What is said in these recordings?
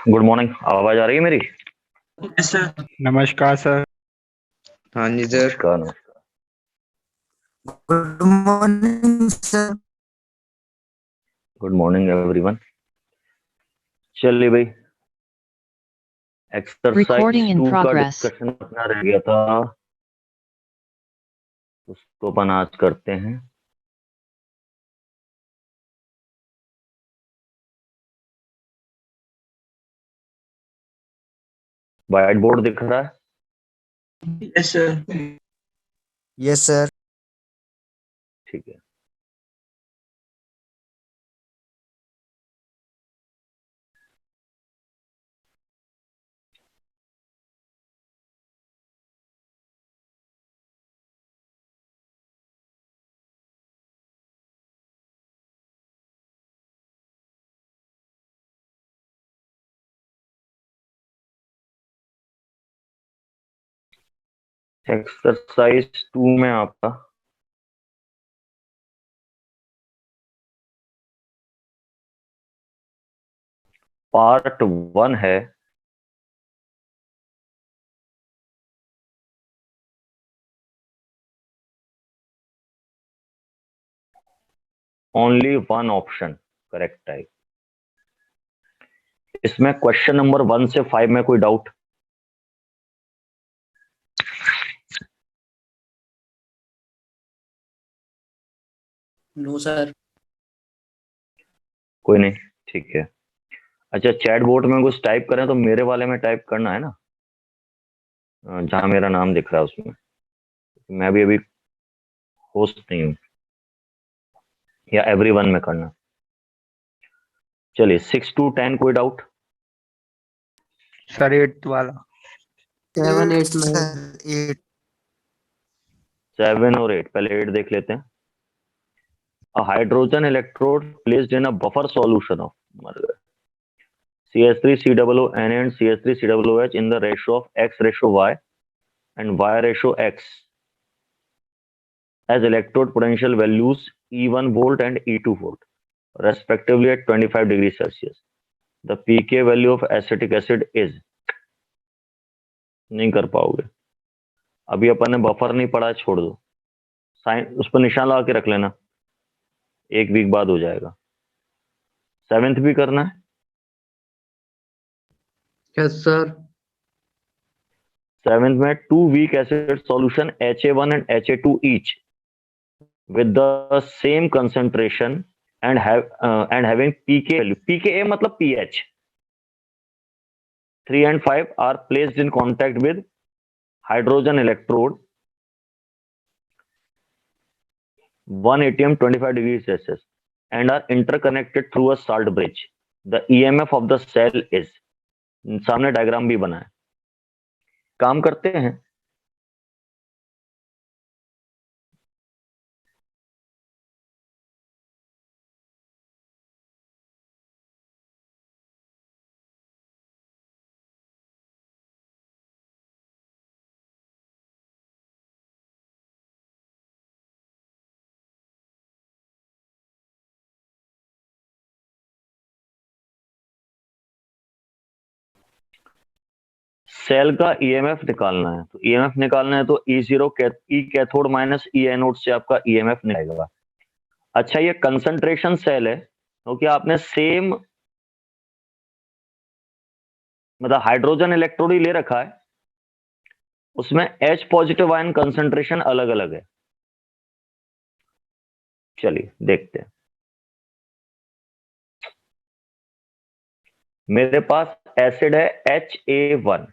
Good morning. आवाज आ रही है मेरी? Yes sir. नमस्कार सर। हाँ जी सर। नमस्कार नमस्कार। Good morning sir. Good morning everyone. चलिए भाई, Recording एक्सरसाइज in 2 का progress. डिस्कशन अपना रह गया था, उसको अपन आज करते हैं। व्हाइट बोर्ड दिख रहा है? Yes sir. Yes sir. ठीक है। एक्सरसाइज 2 में आपका पार्ट 1 है only one option correct type. इसमें क्वेश्चन नंबर 1 से 5 में कोई डाउट? No sir. कोई नहीं, ठीक है। अच्छा, चैट बोर्ड में कुछ टाइप करें तो मेरे वाले में टाइप करना है ना, जहां मेरा नाम दिख रहा है उसमें। मैं भी अभी होस्ट नहीं हूँ, या एवरीवन में करना। चलिए 6 to 10 कोई डाउट? सर 8 वाला 7 8 सर 8 7 और 8, पहले 8 देख लेते हैं। A hydrogen electrode placed in a buffer solution of CH3COO Na and CH3COOH in the ratio of X ratio Y and Y ratio X as electrode potential values E1 volt and E2 volt respectively at 25 degrees Celsius. The pK value of acetic acid is, नहीं कर पाओगे अभी, अपन ने buffer नहीं पढ़ा, छोड़ दो। Sign उस पर निशान लगा के रख लेना, एक वीक बाद हो जाएगा। 7th भी करना है? Yes sir. 7th में 2 weak acid solution HA1 and HA2 each with the same concentration and having pK value, pKa मतलब pH, 3 and 5 are placed in contact with hydrogen electrode 1 atm 25 degrees Celsius and are interconnected through a salt bridge. The EMF of the cell is, सामने diagram भी बना है, काम करते हैं। Cell का EMF निकालना है, तो ईएमएफ निकालना है तो E0 ई कैथोड माइनस ई एनोड से आपका ईएमएफ निकलेगा। अच्छा, ये कंसंट्रेशन सेल है क्योंकि आपने सेम मतलब हाइड्रोजन इलेक्ट्रोड ही ले रखा है, उसमें H पॉजिटिव आयन कंसंट्रेशन अलग अलग है। चलिए देखते हैं। मेरे पास एसिड है HA1,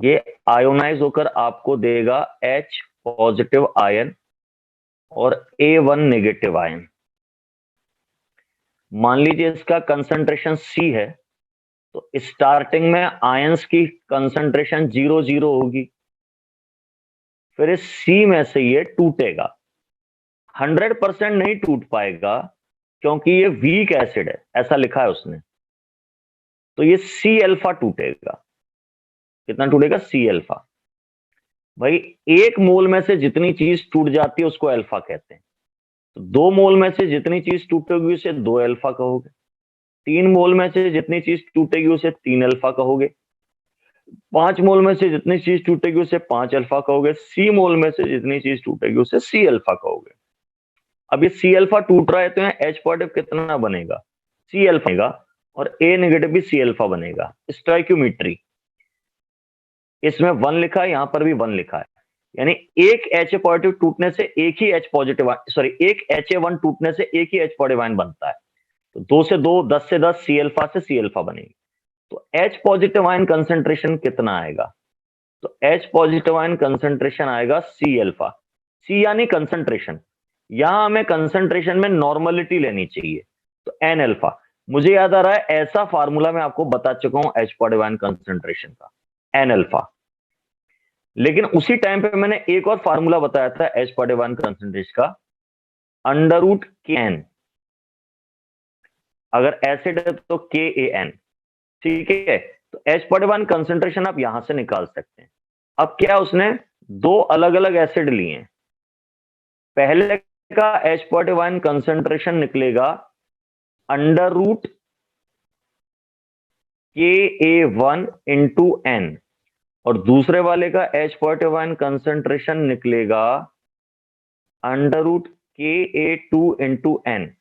ये आयोनाइज होकर आपको देगा H पॉजिटिव आयन और A1 नेगेटिव आयन। मान लीजिए इसका कंसंट्रेशन C है, तो स्टार्टिंग में आयंस की कंसंट्रेशन 0 0 होगी, फिर इस C में से ये टूटेगा। 100% नहीं टूट पाएगा क्योंकि ये वीक एसिड है, ऐसा लिखा है उसने, तो ये C अल्फा टूटेगा। कितना टूटेगा? C alpha. भाई 1 मोल में से जितनी चीज टूट जाती है उसको अल्फा कहते हैं, तो 2 मोल में से जितनी चीज टूटेगी उसे 2 अल्फा कहोगे, 3 मोल में से जितनी चीज टूटेगी उसे 3 अल्फा कहोगे, 5 मोल में से जितनी चीज टूटेगी उसे 5 अल्फा कहोगे, C मोल में से जितनी चीज टूटेगी उसे C अल्फा कहोगे। अब ये C अल्फा टूट रहा है तो यहाँ H पॉजिटिव कितना बनेगा? C अल्फा बनेगा, और A नेगेटिव भी C अल्फा बनेगा। स्टोइक्योमेट्री, इसमें 1 लिखा है, यहां पर भी 1 लिखा है, यानी एक H पॉजिटिव टूटने से एक ही H पॉजिटिव, सॉरी एक HA1 टूटने से एक ही H पॉजिटिव आयन बनता है, तो 2 से 2 10 से 10 C अल्फा से C अल्फा बनेगी। तो H पॉजिटिव आयन कंसंट्रेशन कितना आएगा? तो H पॉजिटिव आयन कंसंट्रेशन आएगा C अल्फा। C यानी कंसंट्रेशन, यहां हमें कंसंट्रेशन में नॉर्मलिटी लेनी चाहिए, तो N अल्फा। मुझे याद आ रहा है ऐसा फार्मूला मैं आपको बता चुका हूं H पॉजिटिव आयन कंसंट्रेशन का, N अल्फा। लेकिन उसी टाइम पे मैंने एक और फार्मूला बताया था H पॉजिटिव आयन कंसंट्रेशन का, अंडर रूट KN, अगर एसिड है तो KAN, ठीक है। तो H पॉजिटिव आयन कंसंट्रेशन आप यहां से निकाल सकते हैं, अब क्या उसने दो अलग अलग एसिड लिए, पहले का H41 कंसंट्रेशन निकलेगा under root Ka1 into N, और दूसरे वाले का H41 कंसंट्रेशन निकलेगा under root Ka2 into n.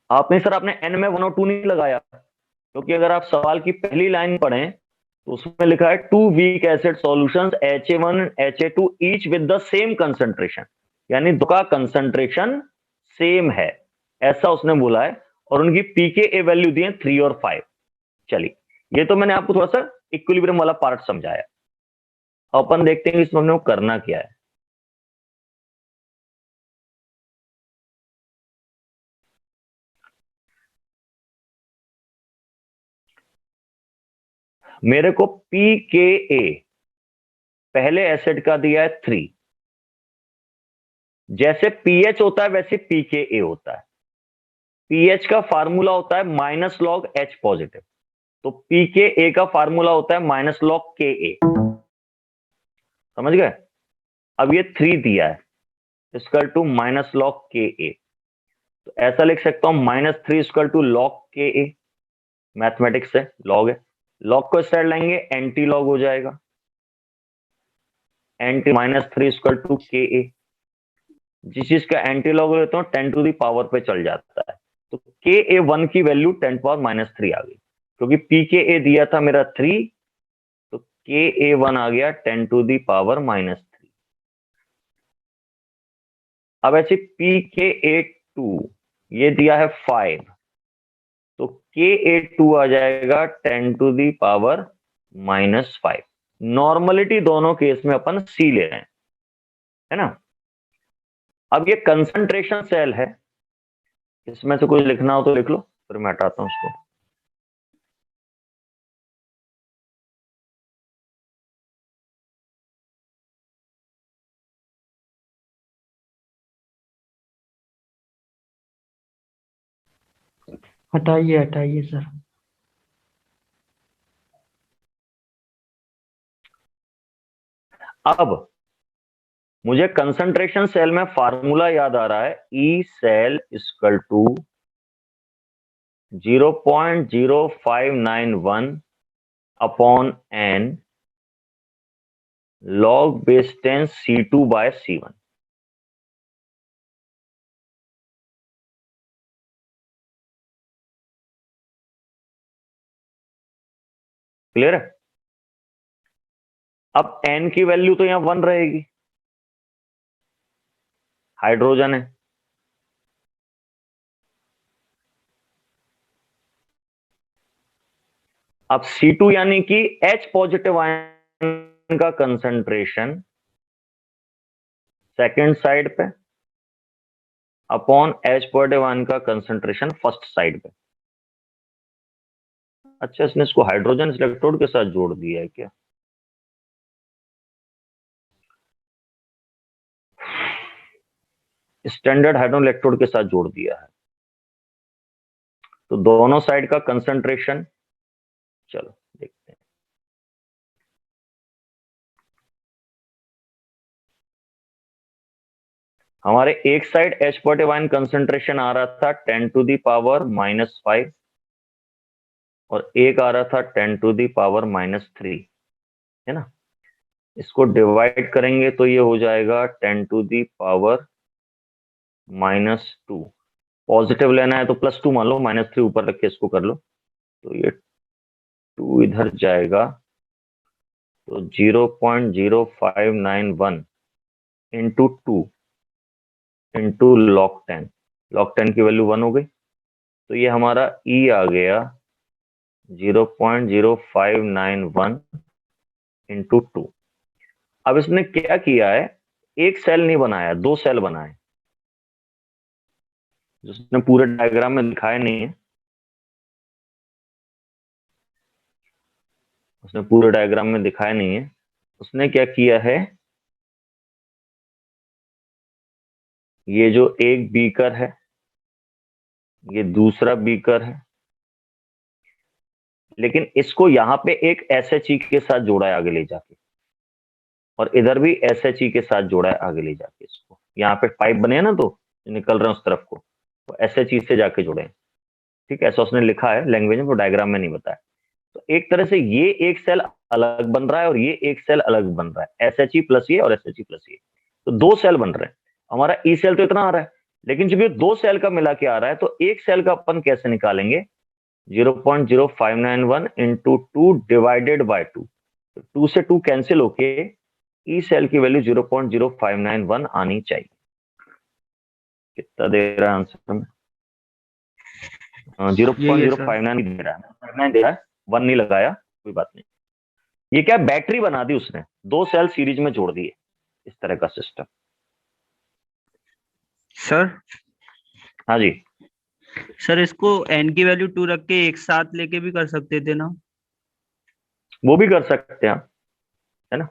आपने सर आपने एन में 1 और 2 नहीं लगाया, क्योंकि अगर आप सवाल की पहली लाइन पढ़ें तो उसमें लिखा है 2 weak acid solutions Ha1 Ha2 each with the same concentration, यानी दो का कंसंट्रेशन सेम है, ऐसा उसने बोला है। और उनकी pKa वैल्यू दी है 3 और 5। चलिए, ये तो मैंने आपको थोड़ा सा इक्विलिब्रियम वाला पार्ट समझाया। अपन देखते हैं इसमें हमने करना क्या है। मेरे को pKa पहले एसिड का दिया है 3, जैसे pH होता है वैसे pKa होता है। pH का फार्मूला होता है माइनस लॉग H पॉजिटिव, तो pKa का फार्मूला होता है माइनस लॉग Ka। समझ गए? अब ये 3 दिया है, equal to minus log Ka, तो ऐसा लिख सकता हूं -3 equal to log Ka। Mathematics से लॉग है, लॉग को इस साइड लाएंगे एंटी लॉग हो जाएगा, एंटी -3 इक्वल टू Ka। जिस चीज का एंटी लॉग लेता हूं 10 टू दी पावर पे चल जाता है, तो Ka1 की वैल्यू 10 पावर -3 आ गई, क्योंकि pKa दिया था मेरा 3, तो Ka1 आ गया 10 टू दी पावर -3। अब ऐसे pKa2 ये दिया है 5, तो Ka2 आ जाएगा 10 टू दी पावर -5। नॉर्मलिटी दोनों केस में अपन C ले रहे हैं, है ना। अब ये कंसंट्रेशन सेल है, इसमें से कुछ लिखना हो तो लिख लो, फिर मैं हटाता हूं उसको। हटाइए हटाइए सर। अब मुझे कंसंट्रेशन सेल में फार्मूला याद आ रहा है, E cell equal to 0.0591 upon n log base 10 C2 by C1। Clear है? अब एन की वैल्यू तो यहां 1 रहेगी, हाइड्रोजन है। अब C2 यानी कि H पॉजिटिव आयन का कंसंट्रेशन सेकेंड साइड पे अपॉन H पॉजिटिव आयन का कंसंट्रेशन फर्स्ट साइड पे। अच्छा, इसने इसको हाइड्रोजन इलेक्ट्रोड के साथ जोड़ दिया है क्या? स्टैंडर्ड हाइड्रोजन इलेक्ट्रोड के साथ जोड़ दिया है, तो दोनों साइड का कंसंट्रेशन चलो देखते हैं। हमारे एक side H positive ion concentration आ रहा था 10 टू दी पावर -5, और एक आ रहा था 10 टू दी पावर -3, है ना। इसको डिवाइड करेंगे तो ये हो जाएगा 10 टू दी पावर -2। पॉजिटिव लेना है तो +2 मान लो, -3 ऊपर रख के इसको कर लो, तो ये 2 इधर जाएगा, तो 0.0591 इंटू 2 इंटू लॉग 10, लॉग 10 की वैल्यू 1 हो गई, तो ये हमारा E आ गया 0.0591 इंटू 2। अब इसने क्या किया है, एक सेल नहीं बनाया, दो सेल बनाए, जिसने पूरे डायग्राम में दिखाया नहीं है। उसने पूरे डायग्राम में दिखाया नहीं है। उसने क्या किया है, ये जो एक बीकर है, ये दूसरा बीकर है, लेकिन इसको यहां पे एक SHE के साथ जोड़ा है आगे ले जाके। और इधर भी SHE के साथ जोड़ा है आगे ले जाके इसको, यहाँ पे पाइप बने हैं ना दो जो निकल रहे हैं उस तरफ को, तो SHE से जाके जुड़े हैं। ठीक है, ऐसा उसने लिखा है लैंग्वेज में, वो डायग्राम में नहीं बताया। तो एक तरह से ये एक सेल अलग बन रहा है और ये एक सेल अलग बन रहा है, SHE प्लस ये और SHE प्लस ये, तो दो सेल बन रहे हैं। हमारा ई सेल तो इतना आ रहा है, लेकिन जब ये दो सेल का मिला के आ रहा है तो एक सेल का अपन कैसे निकालेंगे, 0.0591 इंटू 2 डिवाइडेड बाय 2, 2 से 2 कैंसिल होके ई सेल की वैल्यू 0.0591 आनी चाहिए। कितना दे रहा है आंसर में? 0.059 दे रहा है, 59 दे रहा है, 1 नहीं लगाया, कोई बात नहीं। ये क्या बैटरी बना दी उसने, दो सेल सीरीज में जोड़ दिए, इस तरह का सिस्टम। सर हाँ जी, सर इसको n की वैल्यू 2 रख के एक साथ लेके भी कर सकते थे ना? वो भी कर सकते हैं आप, है ना।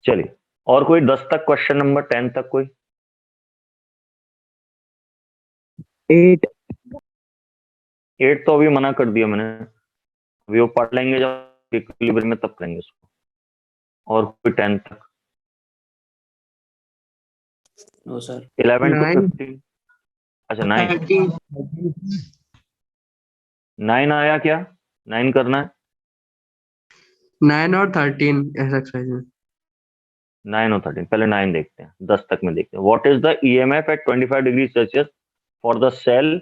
चलिए, और कोई 10 तक क्वेश्चन नंबर 10 तक कोई? 8 8 तो अभी मना कर दिया मैंने, अभी वो पढ़ लेंगे जब इक्विलिब्रियम में तब करेंगे उसको। और कोई 10 तक? No sir. 11 to 9 15? अच्छा 9 13 9 आया क्या? 9 करना है? 9 और 13 ऐसा एक्सरसाइज में। 9 और 13, पहले 9 देखते हैं, 10 तक में देखते हैं। What is the EMF at 25 degree Celsius for the cell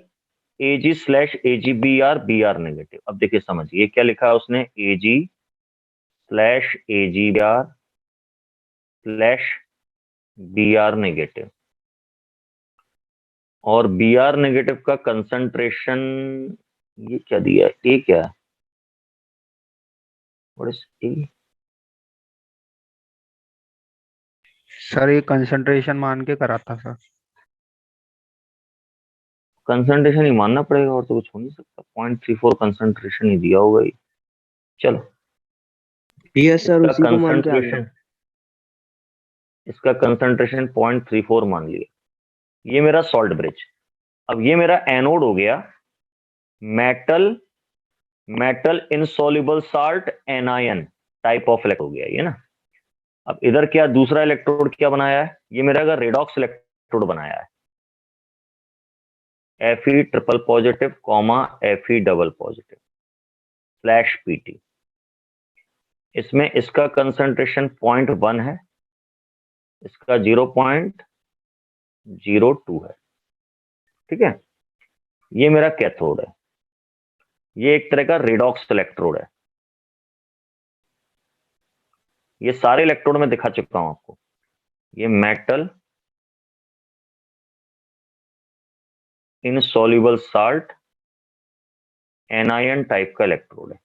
AG/AGBR BR negative. अब देखिए समझिए, ये क्या लिखा है उसने, AG/AGBR/BR नेगेटिव, और BR नेगेटिव का कंसंट्रेशन ये क्या दिया है, ए क्या है, व्हाट इज ए? सर ये कंसंट्रेशन मान के करा था सर। कंसंट्रेशन ही मानना पड़ेगा, और तो कुछ हो नहीं सकता। 0.34 कंसंट्रेशन ही दिया होगा ये। चलो, यस सर, इसका उसी को मान के आ गया। कंसंट्रेशन, इसका कंसंट्रेशन 0.34 मान लिया। ये मेरा सॉल्ट ब्रिज। अब ये मेरा एनोड हो गया, metal insoluble salt anion type of electrode हो गया ये ना। अब इधर क्या दूसरा इलेक्ट्रोड क्या बनाया है, ये मेरा रेडॉक्स इलेक्ट्रोड बनाया है, Fe triple positive comma Fe double positive slash PT। इसमें इसका कंसंट्रेशन 0.1 है, इसका 0.02 है। ठीक है, ये मेरा कैथोड है, ये एक तरह का रेडॉक्स इलेक्ट्रोड है। ये सारे इलेक्ट्रोड में दिखा चुका हूं आपको। ये metal insoluble salt anion type का इलेक्ट्रोड है।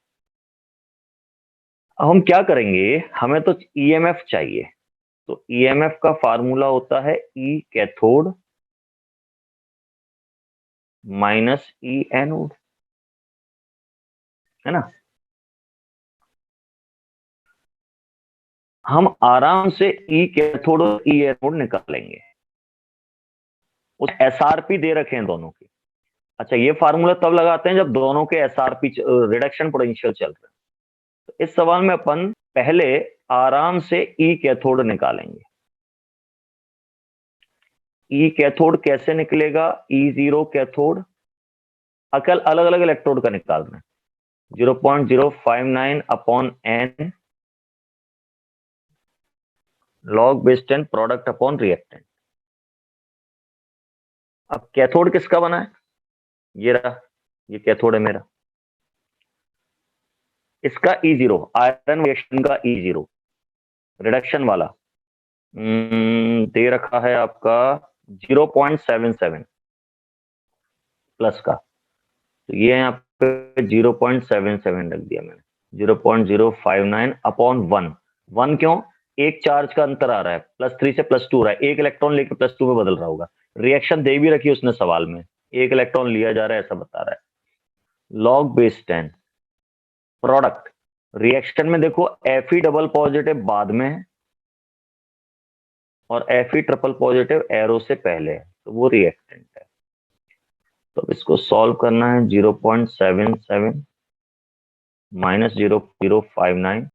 अब हम क्या करेंगे, हमें तो EMF चाहिए, तो EMF का फार्मूला होता है E cathode minus E anode, है ना। हम आराम से E कैथोड और E एनोड निकालेंगे, उस SRP दे रखे हैं दोनों के। अच्छा, ये फार्मूला तब लगाते हैं जब दोनों के SRP रिडक्शन पोटेंशियल चल रहे हैं। तो इस सवाल में अपन पहले आराम से E कैथोड निकालेंगे। E कैथोड कैसे निकलेगा, E0 कैथोड, अकल अलग अलग इलेक्ट्रोड का निकाल रहे हैं, 0.059 upon N log base 10 product upon reactant. अब कैथोड किसका बना है, ये रहा, ये कैथोड है मेरा। इसका E0 आयरन रिएक्शन का E0 रिडक्शन वाला दे रखा है आपका 0.77 प्लस का, तो ये यहाँ पे 0.77 रख दिया मैंने, 0.059 अपॉन 1 क्यों, एक चार्ज का अंतर आ रहा है, +3 से +2 रहा है, एक इलेक्ट्रॉन लेके +2 में बदल रहा होगा। रिएक्शन दे भी रखी उसने सवाल में, एक इलेक्ट्रॉन लिया जा रहा है ऐसा बता रहा है। लॉग बेस 10 प्रोडक्ट, रिएक्शन में देखो Fe डबल पॉजिटिव बाद में है और Fe ट्रिपल पॉजिटिव एरो से पहले है, तो वो रिएक्टेंट है। तो अब इसको सॉल्व करना है, 0.77 माइनस 0.059